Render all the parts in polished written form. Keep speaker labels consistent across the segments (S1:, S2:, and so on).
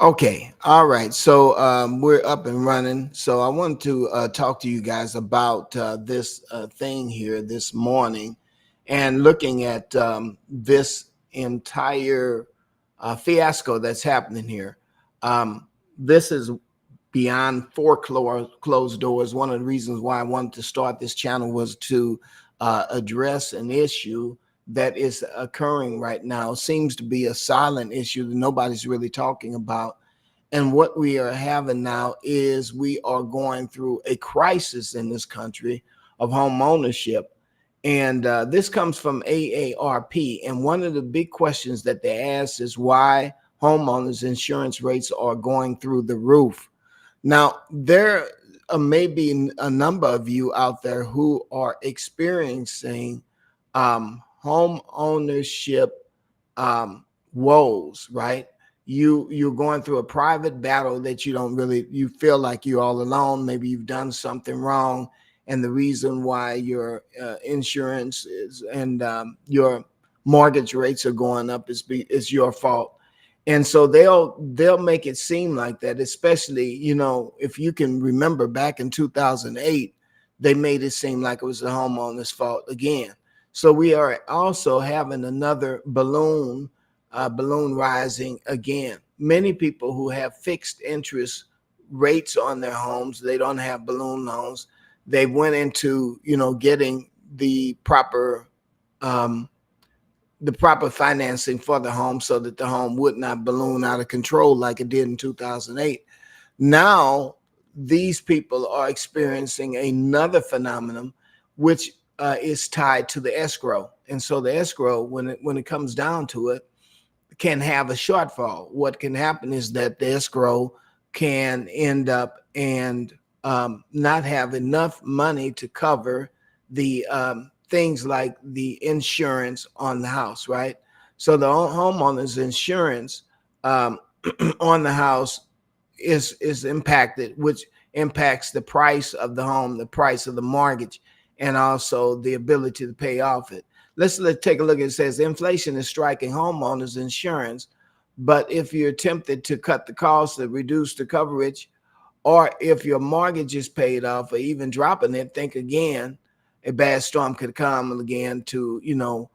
S1: Okay. All right. So we're up and running. So I want to talk to you guys about this thing here this morning and looking at this entire fiasco that's happening here. This is beyond closed doors. One of the reasons why I wanted to start this channel was to address an issue that is occurring right now. Seems to be a silent issue that nobody's really talking about. And what we are having now is we are going through a crisis in this country of home ownership. And this comes from AARP. And one of the big questions that they ask is why homeowners insurance rates are going through the roof. Now, there may be a number of you out there who are experiencing home ownership woes, right? You're going through a private battle that you feel like you're all alone. Maybe you've done something wrong, and the reason why your insurance is and your mortgage rates are going up is your fault. And so they'll make it seem like that, especially, if you can remember back in 2008, they made it seem like it was the homeowner's fault again. So we are also having another balloon rising again. Many people who have fixed interest rates on their homes, they don't have balloon loans. They went into, getting the proper financing for the home so that the home would not balloon out of control like it did in 2008. Now, these people are experiencing another phenomenon, which is tied to the escrow. And so the escrow, when it comes down to it, can have a shortfall. What can happen is that the escrow can end up and not have enough money to cover the things like the insurance on the house, right? So the homeowner's insurance on the house is impacted, which impacts the price of the home, the price of the mortgage, and also the ability to pay off it. Let's take a look. It says inflation is striking homeowners insurance, but if you're tempted to cut the cost or reduce the coverage, or if your mortgage is paid off or even dropping it, think again. A bad storm could come again to,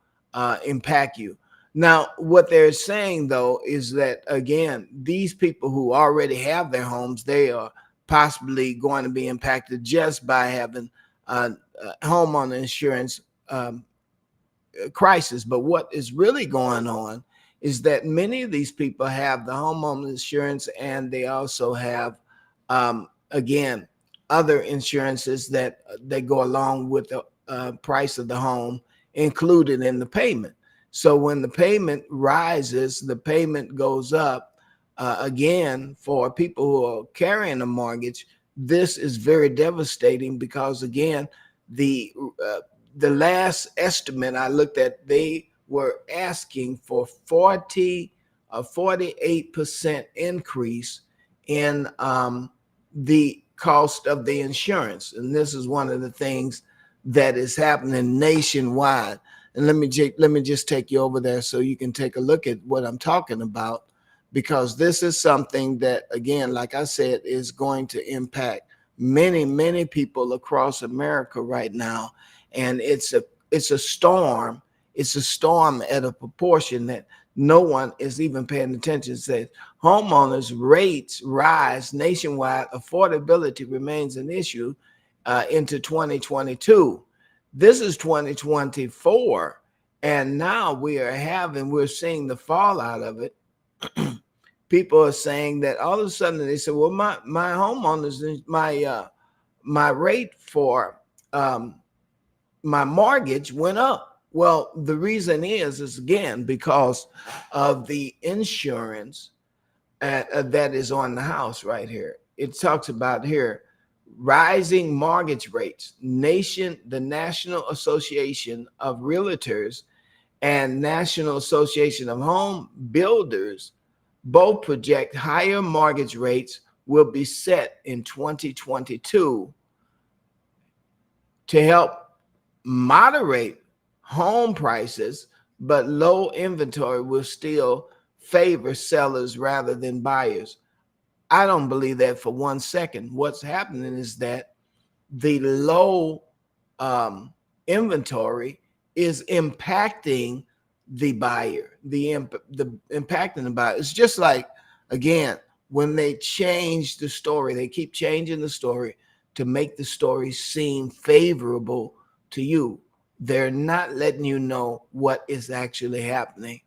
S1: impact you. Now, what they're saying, though, is that, again, these people who already have their homes, they are possibly going to be impacted just by having homeowner insurance crisis. But what is really going on is that many of these people have the homeowner insurance, and they also have, again, other insurances that go along with the price of the home included in the payment. So when the payment rises, the payment goes up. Again, for people who are carrying a mortgage, this is very devastating because, again, the last estimate I looked at, they were asking for a 48% increase in the cost of the insurance. And this is one of the things that is happening nationwide. And let me just take you over there so you can take a look at what I'm talking about, because this is something that, again, like I said, is going to impact many, many people across America right now. And it's a storm. It's a storm at a proportion that no one is even paying attention. It says homeowners rates rise nationwide. Affordability remains an issue into 2022. This is 2024. And now we're seeing the fallout of it. People are saying that all of a sudden they say, well, my homeowners, my rate for my mortgage went up. Well, the reason is again because of the insurance that is on the house right here. It talks about here rising mortgage rates. The National Association of Realtors and National Association of Home Builders both project higher mortgage rates will be set in 2022 to help moderate home prices, but low inventory will still favor sellers rather than buyers. I don't believe that for 1 second. What's happening is that the low inventory is impacting the buyer, the impacting the buyer. It's just like, again, when they change the story, they keep changing the story to make the story seem favorable to you. They're not letting you know what is actually happening.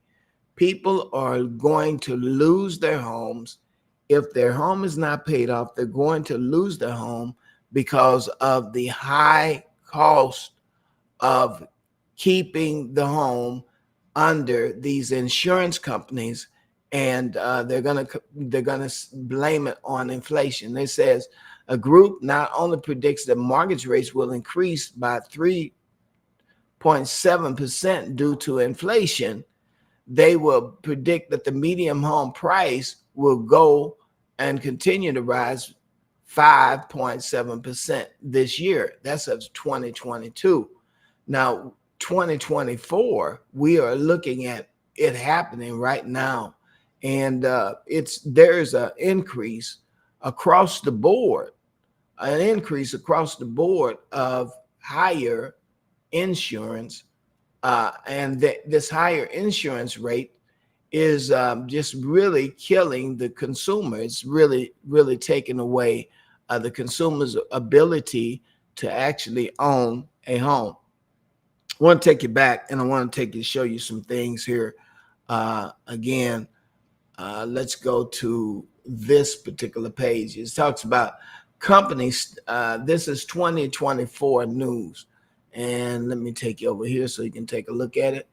S1: People are going to lose their homes. If their home is not paid off, they're going to lose their home because of the high cost of keeping the home under these insurance companies, and they're gonna blame it on inflation. It says a group not only predicts that mortgage rates will increase by 3.7% due to inflation, they will predict that the median home price will go and continue to rise 5.7% this year. That's of 2022. Now, 2024, we are looking at it happening right now. And there's an increase across the board, of higher insurance. And this higher insurance rate is just really killing the consumer. It's really, really taking away the consumer's ability to actually own a home. I want to take you back, and I want to show you some things here. Again, let's go to this particular page. It talks about companies. This is 2024 news. And let me take you over here so you can take a look at it.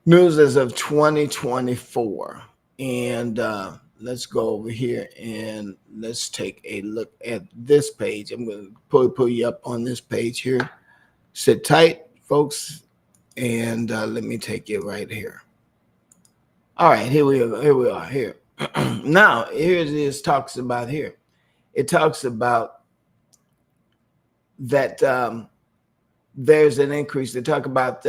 S1: News as of 2024. And let's go over here and let's take a look at this page. I'm going to pull you up on this page here. Sit tight, folks. And let me take you right here. All right, here we are here. Now, here it is, talks about here. It talks about that there's an increase. They talk about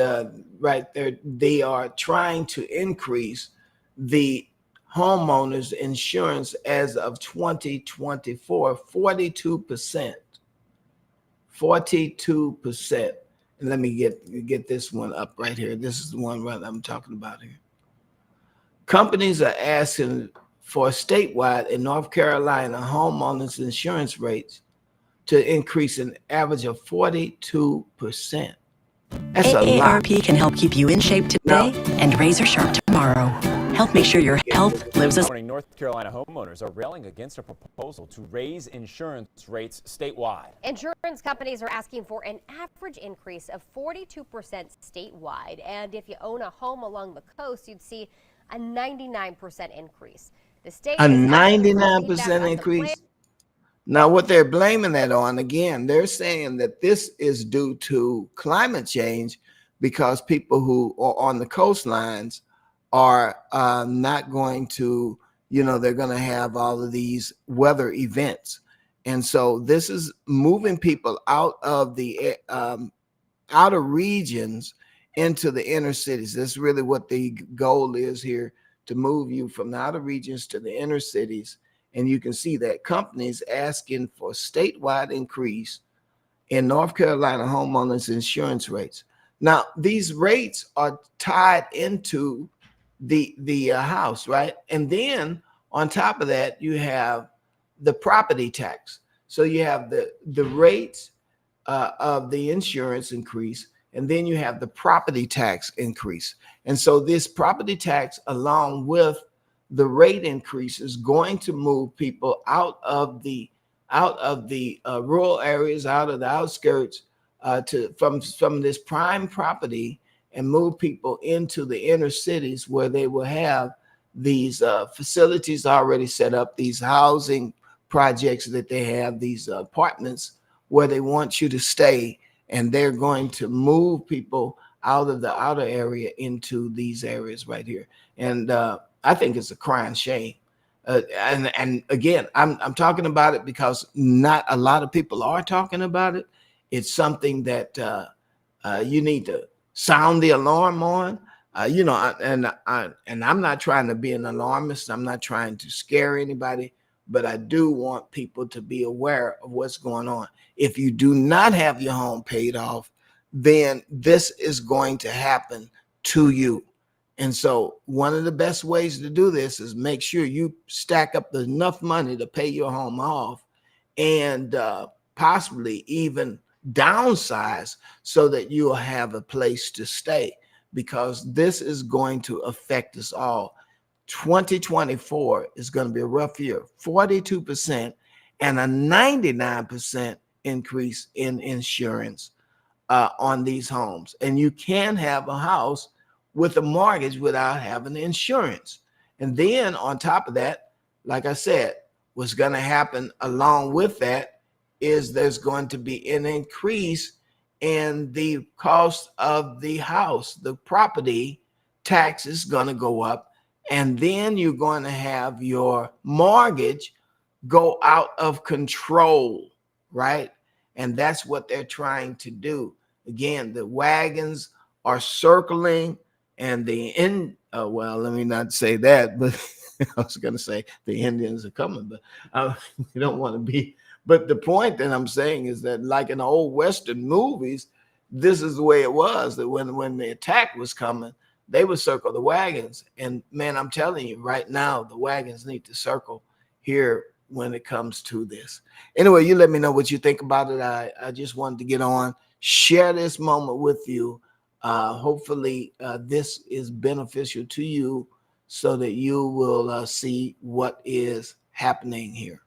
S1: right there. They are trying to increase the homeowners insurance as of 2024, 42%. 42%. And let me get this one up right here. This is the one right I'm talking about here. Companies are asking for statewide in North Carolina homeowners insurance rates to increase an average of 42%. That's
S2: AARP can help keep you in shape today and razor sharp tomorrow. Help make sure your health lives us.
S3: North Carolina homeowners are railing against a proposal to raise insurance rates statewide.
S4: Insurance companies are asking for an average increase of 42% statewide. And if you own a home along the coast, you'd see a 99% increase. The state
S1: a 99% increase. Now, what they're blaming that on, again, they're saying that this is due to climate change because people who are on the coastlines are not going to, they're going to have all of these weather events. And so this is moving people out of the outer regions into the inner cities. That's really what the goal is here, to move you from the outer regions to the inner cities. And you can see that companies asking for statewide increase in North Carolina homeowners insurance rates. Now, these rates are tied into the house, right? And then on top of that, you have the property tax. So you have the rates of the insurance increase, and then you have the property tax increase. And so this property tax, along with the rate increase, is going to move people out of the rural areas, out of the outskirts, from this prime property, and move people into the inner cities where they will have these facilities already set up, these housing projects that they have, these apartments where they want you to stay, and they're going to move people out of the outer area into these areas right here. And I think it's a crying shame. And again, I'm talking about it because not a lot of people are talking about it. it's something that you need to sound the alarm on. And I'm not trying to be an alarmist. I'm not trying to scare anybody, but I do want people to be aware of what's going on. If you do not have your home paid off, then this is going to happen to you. And so one of the best ways to do this is make sure you stack up enough money to pay your home off, and possibly even downsize so that you'll have a place to stay, because this is going to affect us all. 2024 is going to be a rough year. 42% and a 99% increase in insurance on these homes. And you can have a house with a mortgage without having insurance. And then on top of that, like I said, what's going to happen along with that is there's going to be an increase in the cost of the house. The property tax is going to go up, and then you're going to have your mortgage go out of control, right? And that's what they're trying to do. Again, the wagons are circling, and well, let me not say that, but I was going to say the Indians are coming, but we don't want to be. But the point that I'm saying is that, like in the old Western movies, this is the way it was, that when the attack was coming, they would circle the wagons. And man, I'm telling you right now, the wagons need to circle here when it comes to this. Anyway, you let me know what you think about it. I just wanted to get on, share this moment with you. Hopefully this is beneficial to you so that you will see what is happening here.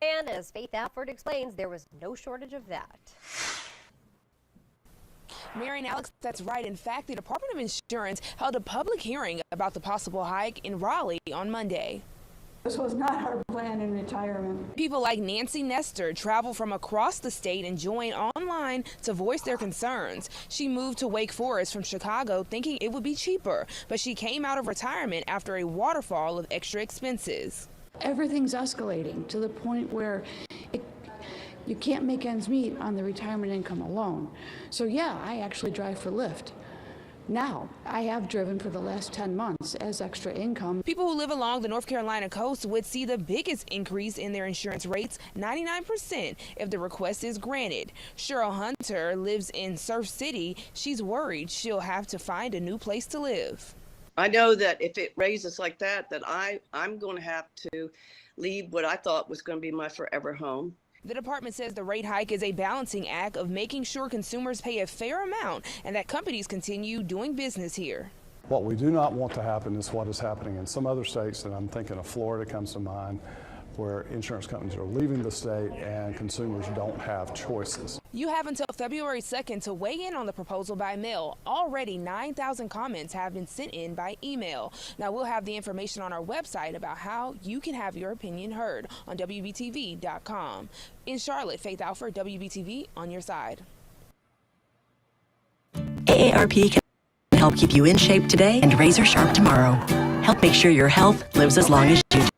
S4: And as Faith Alford explains, there was no shortage of that.
S5: Mary and Alex, that's right. In fact, the Department of Insurance held a public hearing about the possible hike in Raleigh on Monday.
S6: This was not our plan in retirement.
S5: People like Nancy Nestor travel from across the state and join online to voice their concerns. She moved to Wake Forest from Chicago thinking it would be cheaper, but she came out of retirement after a waterfall of extra expenses.
S6: Everything's escalating to the point where you can't make ends meet on the retirement income alone. So yeah, I actually drive for Lyft. Now, I have driven for the last 10 months as extra income.
S5: People who live along the North Carolina coast would see the biggest increase in their insurance rates, 99%, if the request is granted. Cheryl Hunter lives in Surf City. She's worried she'll have to find a new place to live.
S7: I know that if it raises like that, I'm going to have to leave what I thought was going to be my forever home.
S5: The department says the rate hike is a balancing act of making sure consumers pay a fair amount and that companies continue doing business here.
S8: What we do not want to happen is what is happening in some other states, and I'm thinking of Florida comes to mind, where insurance companies are leaving the state and consumers don't have choices.
S5: You have until February 2nd to weigh in on the proposal by mail. Already 9,000 comments have been sent in by email. Now we'll have the information on our website about how you can have your opinion heard on WBTV.com. In Charlotte, Faith Alford, WBTV, on your side.
S2: AARP can help keep you in shape today and razor sharp tomorrow. Help make sure your health lives as long as you do.